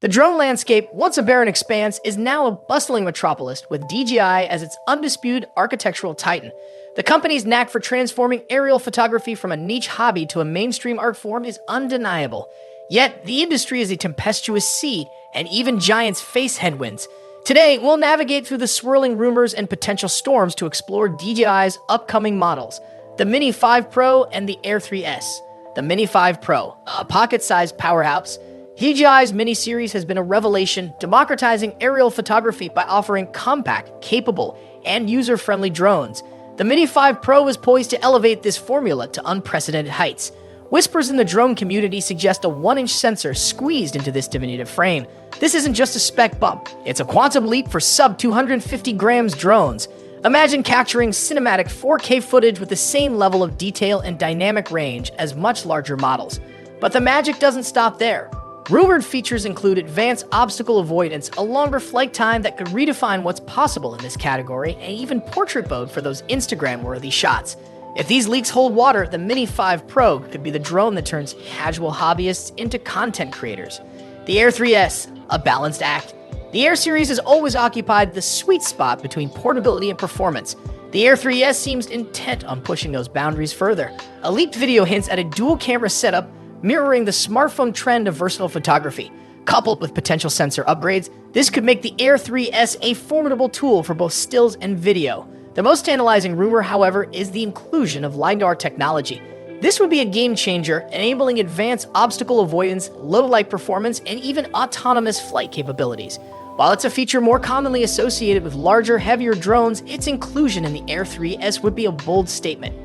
The drone landscape, once a barren expanse, is now a bustling metropolis with DJI as its undisputed architectural titan. The company's knack for transforming aerial photography from a niche hobby to a mainstream art form is undeniable. Yet, the industry is a tempestuous sea, and even giants face headwinds. Today, we'll navigate through the swirling rumors and potential storms to explore DJI's upcoming models, the Mini 5 Pro and the Air 3S. The Mini 5 Pro, a pocket-sized powerhouse, DJI's Mini series has been a revelation, democratizing aerial photography by offering compact, capable, and user-friendly drones. The Mini 5 Pro is poised to elevate this formula to unprecedented heights. Whispers in the drone community suggest a 1-inch sensor squeezed into this diminutive frame. This isn't just a spec bump, it's a quantum leap for sub-250 grams drones. Imagine capturing cinematic 4K footage with the same level of detail and dynamic range as much larger models. But the magic doesn't stop there. Rumored features include advanced obstacle avoidance, a longer flight time that could redefine what's possible in this category, and even portrait mode for those Instagram-worthy shots. If these leaks hold water, the Mini 5 Pro could be the drone that turns casual hobbyists into content creators. The Air 3S, a balanced act. The Air series has always occupied the sweet spot between portability and performance. The Air 3S seems intent on pushing those boundaries further. A leaked video hints at a dual-camera setup mirroring the smartphone trend of versatile photography. Coupled with potential sensor upgrades, this could make the Air 3S a formidable tool for both stills and video. The most tantalizing rumor, however, is the inclusion of LiDAR technology. This would be a game changer, enabling advanced obstacle avoidance, low-light performance, and even autonomous flight capabilities. While it's a feature more commonly associated with larger, heavier drones, its inclusion in the Air 3S would be a bold statement.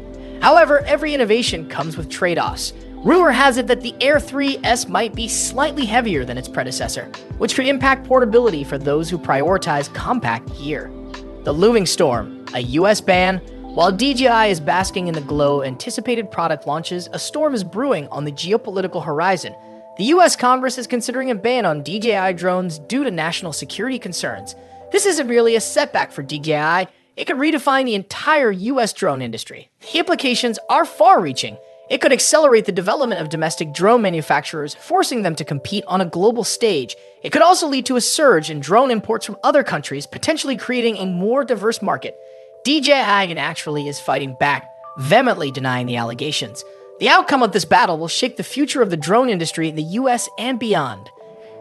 However, every innovation comes with trade-offs. Rumor has it that the Air 3S might be slightly heavier than its predecessor, which could impact portability for those who prioritize compact gear. The looming storm, a US ban. While DJI is basking in the glow of anticipated product launches, a storm is brewing on the geopolitical horizon. The US Congress is considering a ban on DJI drones due to national security concerns. This isn't really a setback for DJI. It could redefine the entire US drone industry. The implications are far-reaching. It could accelerate the development of domestic drone manufacturers, forcing them to compete on a global stage. It could also lead to a surge in drone imports from other countries, potentially creating a more diverse market. DJI actually is fighting back, vehemently denying the allegations. The outcome of this battle will shape the future of the drone industry in the US and beyond.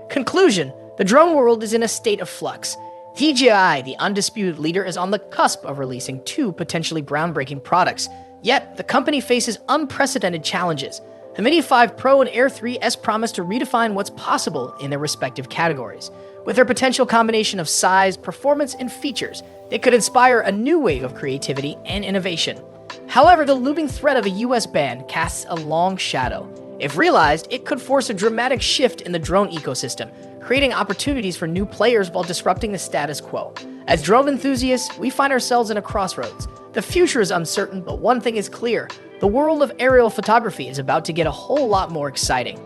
Conclusion: the drone world is in a state of flux. DJI, the undisputed leader, is on the cusp of releasing two potentially groundbreaking products. Yet, the company faces unprecedented challenges. The Mini 5 Pro and Air 3S promise to redefine what's possible in their respective categories. With their potential combination of size, performance, and features, they could inspire a new wave of creativity and innovation. However, the looming threat of a US ban casts a long shadow. If realized, it could force a dramatic shift in the drone ecosystem, creating opportunities for new players while disrupting the status quo. As drone enthusiasts, we find ourselves in a crossroads. The future is uncertain, but one thing is clear: the world of aerial photography is about to get a whole lot more exciting.